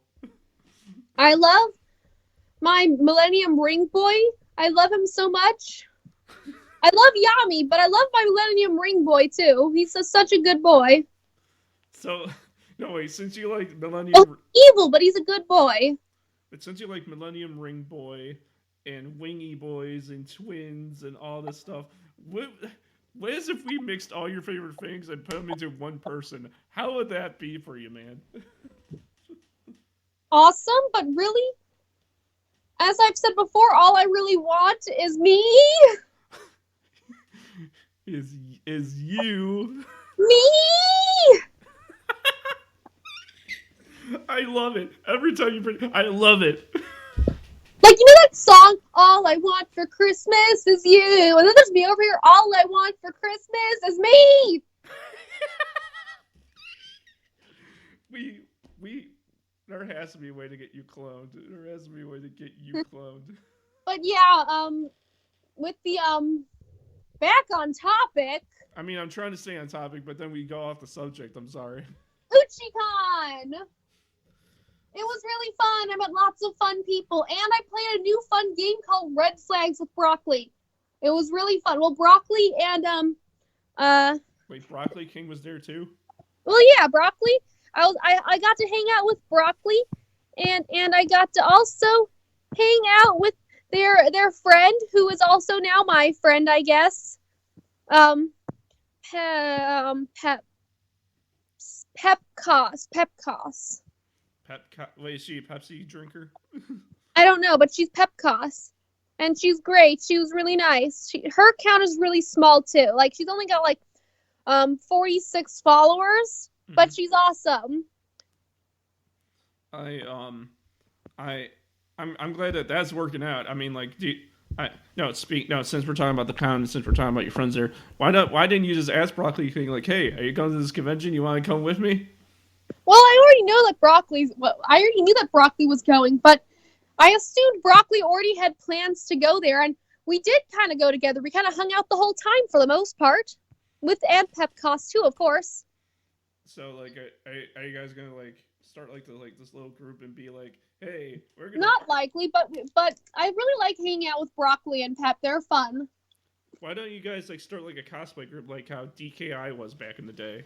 I love my Millennium Ring Boy. I love him so much. I love Yami, but I love my Millennium Ring Boy too. He's such a good boy. So, no wait, since you like Millennium... Oh, evil, but he's a good boy. But since you like Millennium Ring Boy and Wingy Boys and Twins and all this stuff, what is if we mixed all your favorite things and put them into one person? How would that be for you, man? Awesome, but really, as I've said before, all I really want is me. is you. Me! I love it. Every time you bring I love it. Like, you know that song, All I Want for Christmas is You? And then there's me over here, all I want for Christmas is me! There has to be a way to get you cloned. There has to be a way to get you cloned. But yeah, with the, back on topic. I mean, I'm trying to stay on topic, but then we go off the subject. I'm sorry. UchiCon! It was really fun. I met lots of fun people. And I played a new fun game called Red Flags with Broccoli. It was really fun. Well, Broccoli and, Wait, Broccoli King was there too? Well, yeah, Broccoli. I got to hang out with Broccoli, and I got to also hang out with their friend, who is also now my friend, I guess. Pepcos. Wait, is she a Pepsi drinker? I don't know, but she's Pepcos. And she's great. She was really nice. Her account is really small, too. Like, she's only got, 46 followers, but she's awesome. I'm glad that that's working out. I mean, like, since we're talking about the con, since we're talking about your friends there, why didn't you just ask Broccoli King, like, hey, are you going to this convention? You want to come with me? Well, I already know that I already knew that Broccoli was going, but I assumed Broccoli already had plans to go there, and we did kind of go together. We kind of hung out the whole time for the most part, with and Pepcos too, of course. So like, are you guys gonna like start like this little group and be like, hey, we're gonna? Not likely, but I really like hanging out with Broccoli and Pep. They're fun. Why don't you guys like start like a cosplay group like how DKI was back in the day?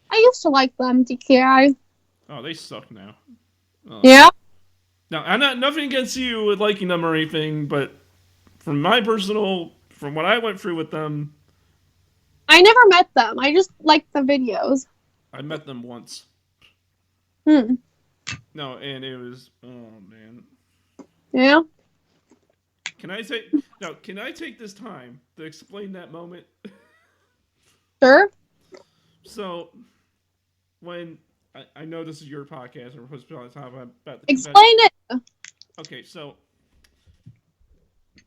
I used to like them, DKI. Oh, they suck now. Oh. Yeah. Now, I'm not nothing against you with liking them or anything, but from what I went through with them, I never met them. I just liked the videos. I met them once. Hmm. No, and it was, oh man. Yeah. Can I take this time to explain that moment? Sure. So, when I know this is your podcast, and we're supposed to be on top about the Explain convention. it. Okay, so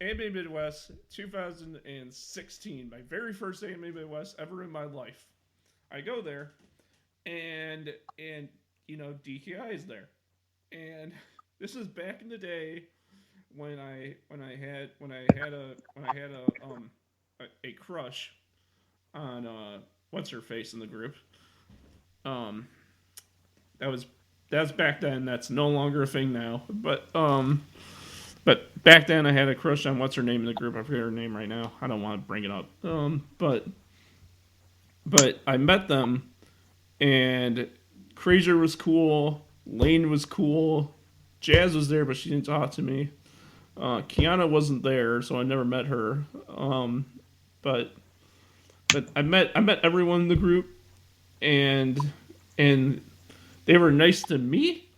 Anime Midwest 2016, my very first Anime Midwest ever in my life. I go there, and you know DKI is there, and this is back in the day when I had a crush on what's her face in the group. That's back then. That's no longer a thing now. But back then I had a crush on what's her name in the group. I forget her name right now. I don't want to bring it up. But I met them, and Crazier was cool. Lane was cool. Jazz was there, but she didn't talk to me. Kiana wasn't there, so I never met her. But I met everyone in the group, and they were nice to me.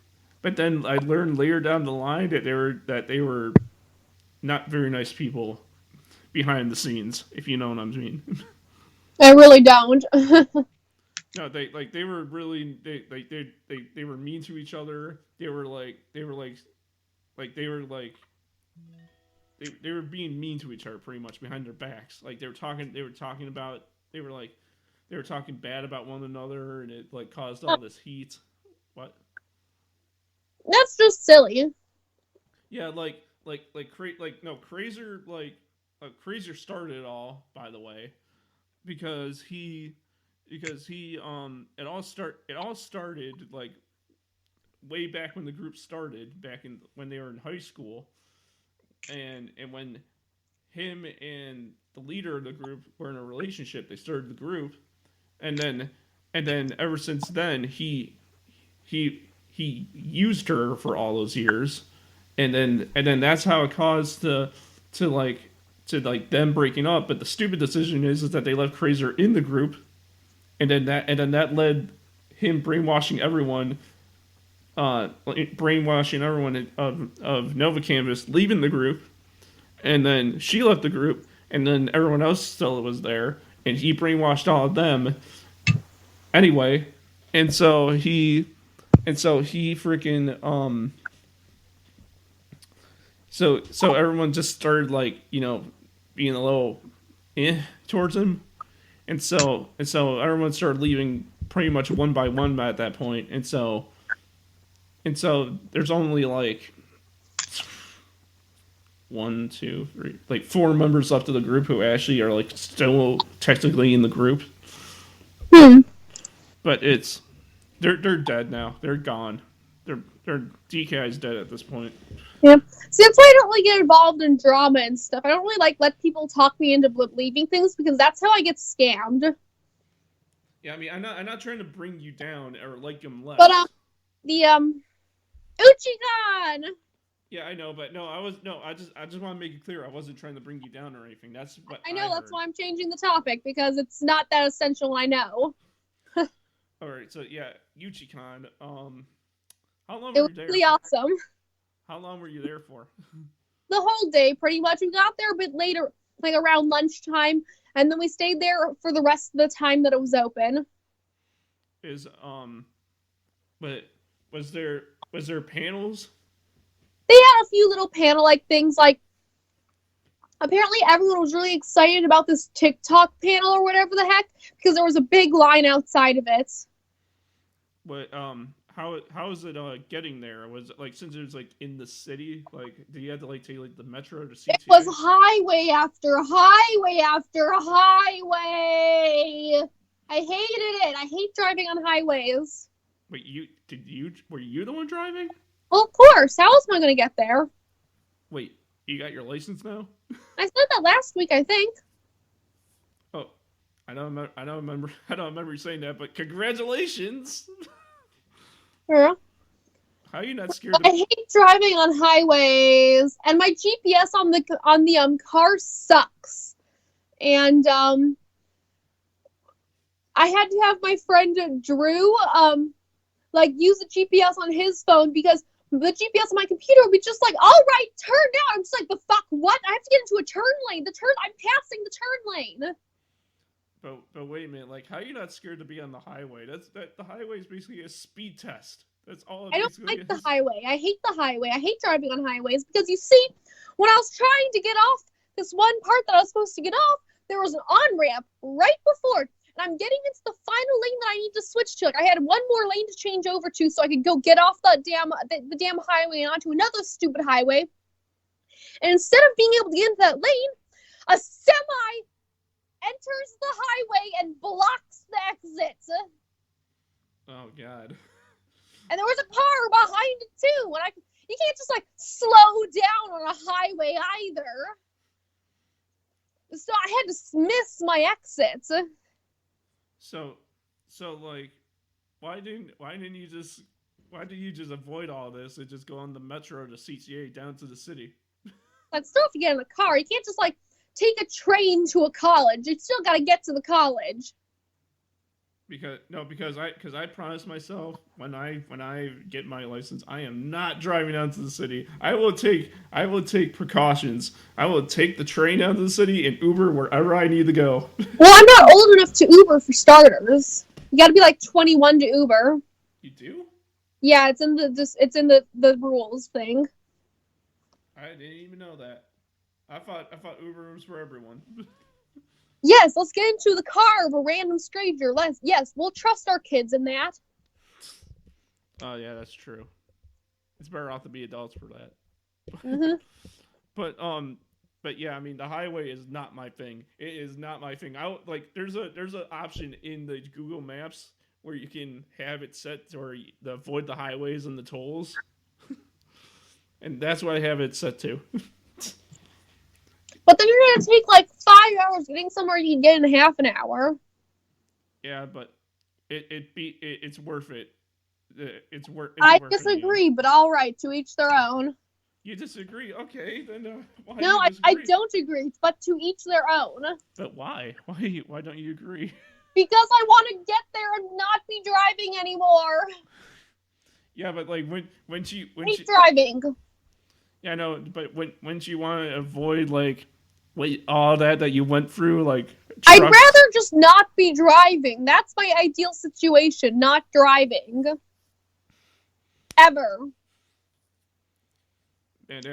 But then I learned later down the line that they were not very nice people behind the scenes, if you know what I mean. I really don't. No, they were really they were mean to each other. They were being mean to each other pretty much behind their backs. Like they were talking bad about one another, and it like caused all this heat. What? That's just silly. Yeah, Crazier started it all, by the way, because it all started like way back when the group started, when they were in high school, and when him and the leader of the group were in a relationship. They started the group, and then ever since then he used her for all those years, and then that's how it caused to them breaking up. But the stupid decision is that they left Crazier in the group, and then that led him brainwashing everyone of Nova Canvas, leaving the group, and then she left the group, and then everyone else still was there, and he brainwashed all of them anyway, and so he freaking so everyone just started like, you know, being a little towards him, and so everyone started leaving pretty much one by one at that point, and so there's only like 1, 2, 3, like 4 members left of the group who actually are like still technically in the group. But they're dead now. They're gone. Their DKI's dead at this point. Yeah. See, that's why I don't really get involved in drama and stuff. I don't really like let people talk me into believing things, because that's how I get scammed. Yeah, I mean, I'm not trying to bring you down or like them less. But the Uchigan. Yeah, I know, but I just want to make it clear I wasn't trying to bring you down or anything. That's what I know. That's why I'm changing the topic, because it's not that essential. I know. All right, so yeah, Uchikan. How long It were was you there? really awesome. How long were you there for? The whole day, pretty much. We got there a bit later, like around lunchtime, and then we stayed there for the rest of the time that it was open. But was there panels? They had a few little panel-like things, like apparently everyone was really excited about this TikTok panel or whatever the heck, because there was a big line outside of it. What how is it getting there? Was it like since it was like in the city? Like did you have to like take like the metro to It was CTA? highway after highway after highway. I hated it. I hate driving on highways. Wait, were you the one driving? Well, of course. How else am I going to get there? Wait, you got your license now? I said that last week, I think. Oh, I don't remember you saying that, but congratulations! Yeah. How are you not scared? I hate driving on highways, and my GPS on the car sucks. And I had to have my friend Drew use the GPS on his phone because the GPS on my computer would be just like, all right, turn now. I'm just like, the fuck, what? I have to get into a turn lane. I'm passing the turn lane. But wait a minute, like how are you not scared to be on the highway? The highway is basically a speed test. That's all it I don't basically like the is. highway. I hate the highway. I hate driving on highways because you see, when I was trying to get off this one part that I was supposed to get off, there was an on-ramp right before it. And I'm getting into the final lane that I need to switch to. Like I had one more lane to change over to so I could go get off the damn highway and onto another stupid highway. And instead of being able to get into that lane, a semi enters the highway and blocks the exit. Oh god. And there was a car behind it too. And you can't just like slow down on a highway either. So I had to miss my exits. So like why didn't you just avoid all this and just go on the metro to CTA down to the city? But still, if you get in a car, you can't just like take a train to a college. You still got to get to the college. Because I promised myself when I get my license, I am not driving down to the city. I will take precautions. I will take the train down to the city and Uber wherever I need to go. Well, I'm not old enough to Uber for starters. You got to be like 21 to Uber. You do? Yeah, it's in the rules thing. I didn't even know that. I thought Uber was for everyone. Yes, let's get into the car of a random stranger. Yes, we'll trust our kids in that. Oh yeah, that's true. It's better off to be adults for that. Mm-hmm. But yeah, I mean the highway is not my thing. It is not my thing. There's an option in the Google Maps where you can have it set to avoid the highways and the tolls, and that's what I have it set to. But then you're gonna take like 5 hours getting somewhere you can get in half an hour. Yeah, but it's worth it. It's worth. I disagree, but all right, to each their own. You disagree? Okay, then why? No, I don't agree, but to each their own. But why? Why don't you agree? Because I want to get there and not be driving anymore. Yeah, but like when she driving. Yeah, I know, but when she want to avoid like all that you went through, like I'd rather just not be driving. That's my ideal situation, not driving. Ever.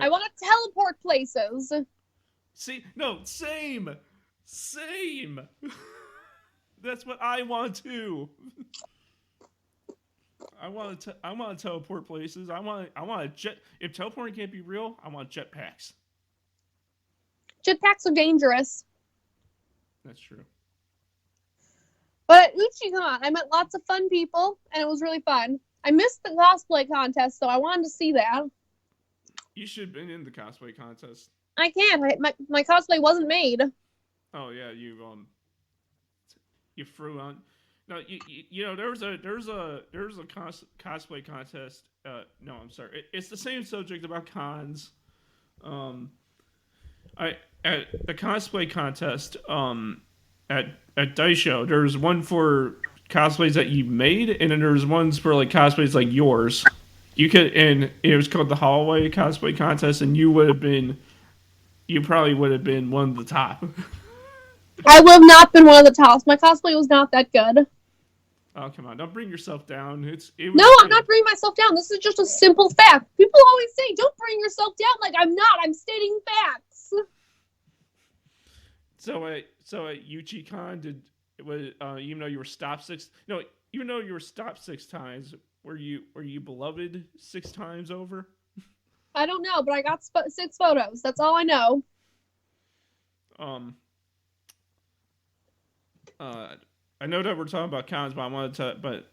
I want to teleport places. See, no, same. That's what I want to. I want to teleport places. I want a jet. If teleporting can't be real, I want jetpacks. Jetpacks are dangerous. That's true. But at UchiCon, I met lots of fun people, and it was really fun. I missed the cosplay contest, so I wanted to see that. You should have been in the cosplay contest. I can't. My cosplay wasn't made. Oh yeah, you threw on. No, you know there was a cosplay contest. No, I'm sorry. It's the same subject about cons. At the cosplay contest at Dice Show, there's one for cosplays that you made, and then there's ones for like cosplays like yours. You could, and it was called the Hallway Cosplay Contest, and you probably would have been one of the top. I would have not been one of the tops. My cosplay was not that good. Oh, come on. Don't bring yourself down. No, I'm not bringing myself down. This is just a simple fact. People always say, don't bring yourself down. Like, I'm not. I'm stating facts. So at UchiCon, even though you were stop 6... No, even though you were stopped 6 times, were you beloved 6 times over? I don't know, but I got 6 photos. That's all I know. Um, I know that we're talking about counts, but I wanted to. But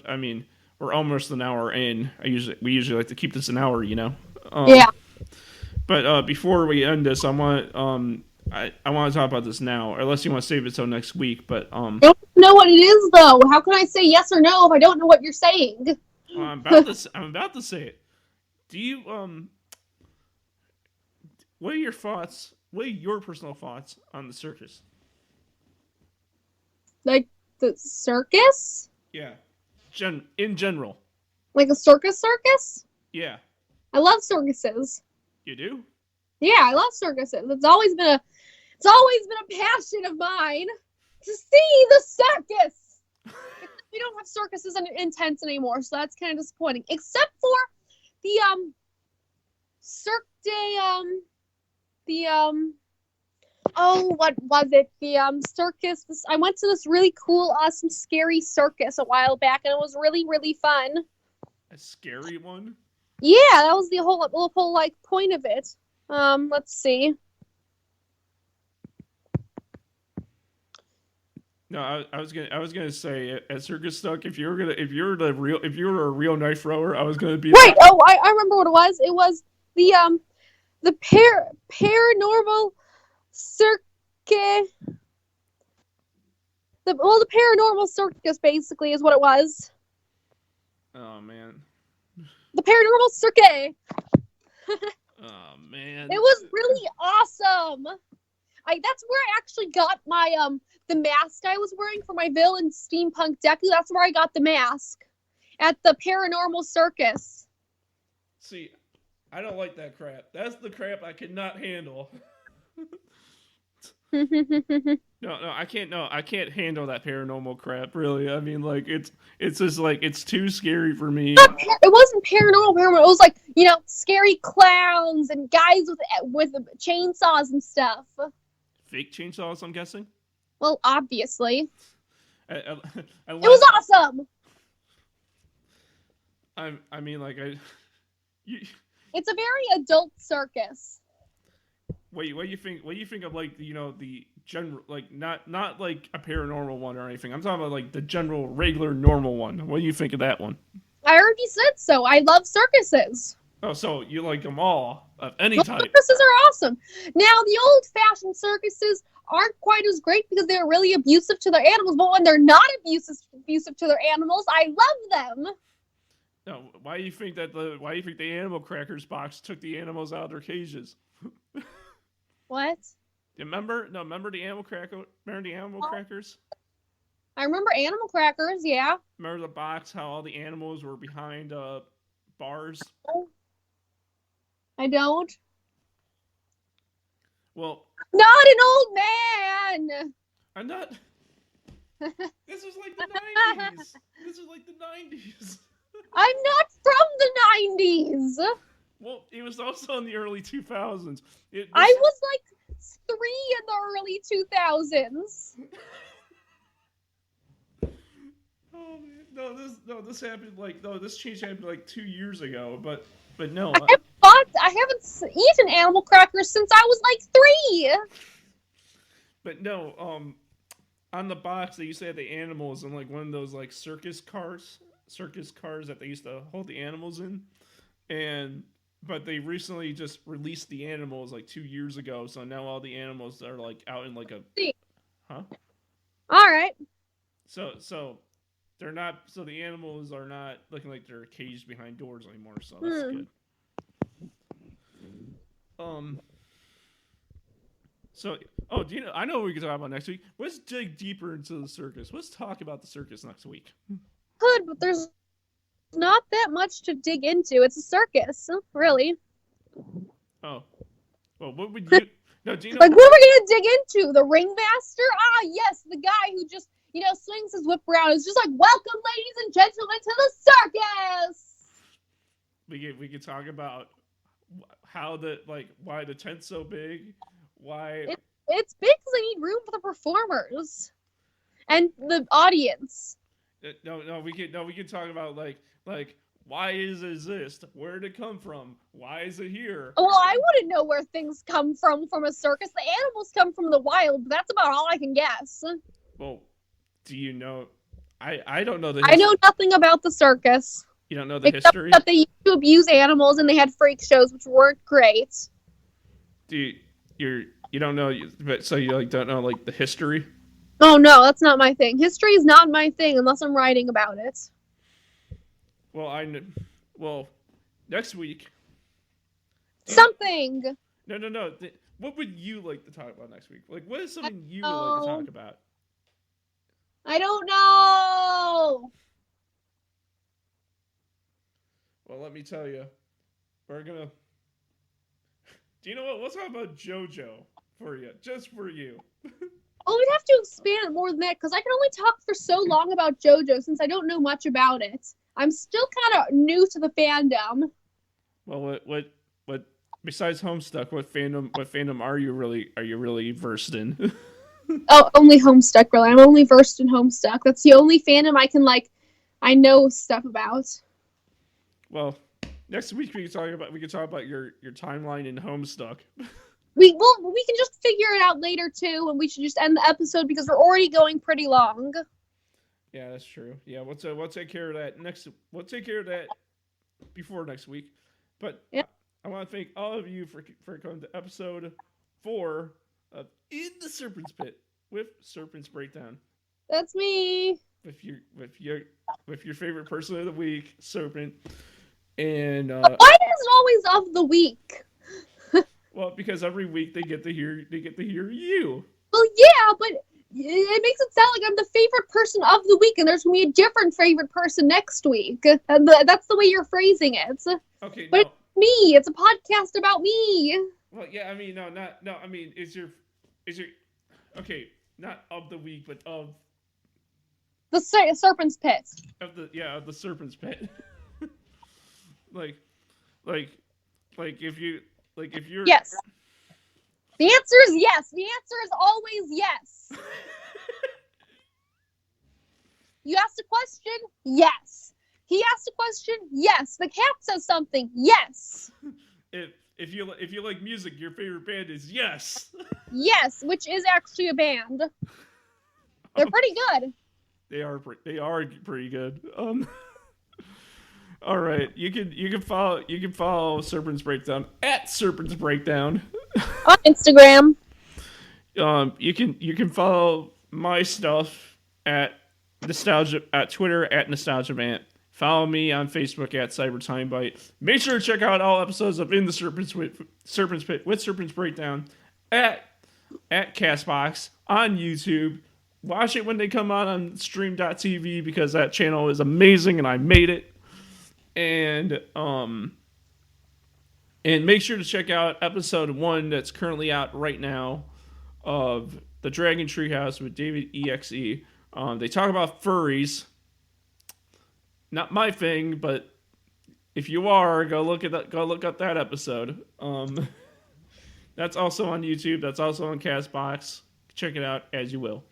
I mean, we're almost an hour in. We usually like to keep this an hour, you know. Yeah. But before we end this, I want to talk about this now, unless you want to save it till next week. But I don't know what it is though. How can I say yes or no if I don't know what you're saying? I'm about to say it. Do you What are your thoughts? What are your personal thoughts on the circus? Like the circus? Yeah, in general. Like a circus? Yeah, I love circuses. you do. Yeah, I love circuses. It's always been a passion of mine to see the circus. We don't have circuses in tents anymore, so that's kind of disappointing. Except for the Cirque what was it? The circus. I went to this really cool, awesome, scary circus a while back, and it was really, really fun. A scary one. Yeah, that was the whole like point of it. Let's see. No, I was gonna say at Circus Stuck, if you were a real knife thrower, I was gonna be Right. Oh, I remember what it was. It was the paranormal circus. The paranormal circus basically is what it was. Oh man. The paranormal circus. Oh man. It was really awesome. That's where I actually got my the mask I was wearing for my villain steampunk Deku. That's where I got the mask at the paranormal circus. See, I don't like that crap. That's the crap I cannot handle. No, I can't. No, I can't handle that paranormal crap. Really, I mean, like it's just like it's too scary for me. It wasn't paranormal. It was like scary clowns and guys with chainsaws and stuff. Fake chainsaws, I'm guessing. Well, obviously, It was awesome. I mean, like It's a very adult circus. What do you think? What do you think of like the general, like not like a paranormal one or anything? I'm talking about like the general regular normal one. What do you think of that one? I already said so. I love circuses. Oh, so you like them all of any type? Circuses are awesome. Now the old-fashioned circuses aren't quite as great because they're really abusive to their animals. But when they're not abusive to their animals, I love them. No, why do you think the animal crackers box took the animals out of their cages? What? Remember the animal cracker? Remember the animal crackers? I remember animal crackers, yeah. Remember the box? How all the animals were behind bars? I don't. Well, not an old man. I'm not. This is like the 90s. This is like the 90s. I'm not from the 90s. Well, it was also in the early 2000s. I was like 3 in the early 2000s. Oh man, this happened this change happened like 2 years ago, but no. I haven't eaten animal crackers since I was like 3. But no, on the box they used to have the animals in like one of those like circus cars that they used to hold the animals in, but they recently just released the animals like 2 years ago, so now all the animals are like out in like a huh? All right. So they're not. So the animals are not looking like they're caged behind doors anymore. So that's good. So, I know what we can talk about next week. Let's dig deeper into the circus. Let's talk about the circus next week. Good, but there's not that much to dig into. It's a circus, really. Oh, well, what would you? No, do you know? Like, what are we gonna dig into? The ringmaster? Ah, yes, the guy who just swings his whip around. It's just like, welcome, ladies and gentlemen, to the circus. We could talk about how why the tent's so big, why it's big because they need room for the performers and the audience. No, we can talk about like why is it exist? Where did it come from? Why is it here? Well, I wouldn't know where things come from a circus. The animals come from the wild. But that's about all I can guess. Well, do you know? I don't know the. I know nothing about the circus. You don't know the Except history. that they used to abuse animals and they had freak shows, which weren't great. Do you don't know? But so you like don't know like the history. Oh no, that's not my thing. History is not my thing unless I'm writing about it. Well, next week. Something. No. What would you like to talk about next week? Like, what is something you would like to talk about? I don't know. Well, let me tell you, we're gonna. Do you know what? Let's talk about JoJo for you, just for you. Oh, we'd have to expand it more than that because I can only talk for so long about JoJo since I don't know much about it. I'm still kind of new to the fandom. Well, what? Besides Homestuck, what fandom are you really versed in? Oh, only Homestuck, really. I'm only versed in Homestuck. That's the only fandom I know stuff about. Well, next week we can talk about your timeline in Homestuck. We can just figure it out later too, and we should just end the episode because we're already going pretty long. Yeah, that's true. Yeah, we'll take care of that next. We'll take care of that before next week. But Yep. I want to thank all of you for coming to episode 4 of In the Serpents Pit with Serpents Breakdown. That's me. With your favorite person of the week, Serpent, and Why is it always of the week? well, because every week they get to hear you. Well, yeah, but it makes it sound like I'm the favorite person of the week, and there's gonna be a different favorite person next week. That's the way you're phrasing it. Okay, but no. it's me. It's a podcast about me. Well, yeah, I mean, no. I mean, is your okay? Not of the week, but of The Serpent's Pit. of the Serpent's Pit. like if you're Yes. The answer is yes. The answer is always yes. You asked a question? Yes. He asked a question? Yes. The cat says something? Yes. If you like music, your favorite band is Yes. Yes, which is actually a band. They're pretty good. They are pretty good. All right, you can follow Serpents Breakdown at Serpents Breakdown On Instagram. You can follow my stuff at Nostalgia at Twitter at NostalgiaVant. Follow me on Facebook at CyberTimeBite. Make sure to check out all episodes of In the Serpents Pit with Serpents Breakdown at Castbox on YouTube. Watch it when they come out on stream.tv because that channel is amazing and I made it. And make sure to check out episode 1 that's currently out right now of The Dragon Treehouse with David EXE. They talk about furries. Not my thing, but if you are, go look up that episode. That's also on YouTube. That's also on Castbox. Check it out as you will.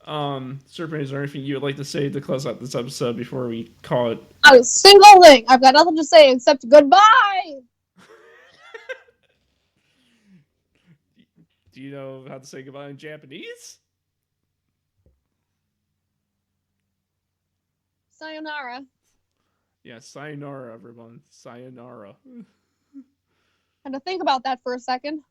Serpent, is there anything you would like to say to close out this episode before we call it? Not a single thing. I've got nothing to say except goodbye. Do you know how to say goodbye in Japanese? Sayonara. Yeah, sayonara, everyone. Sayonara. Had to think about that for a second.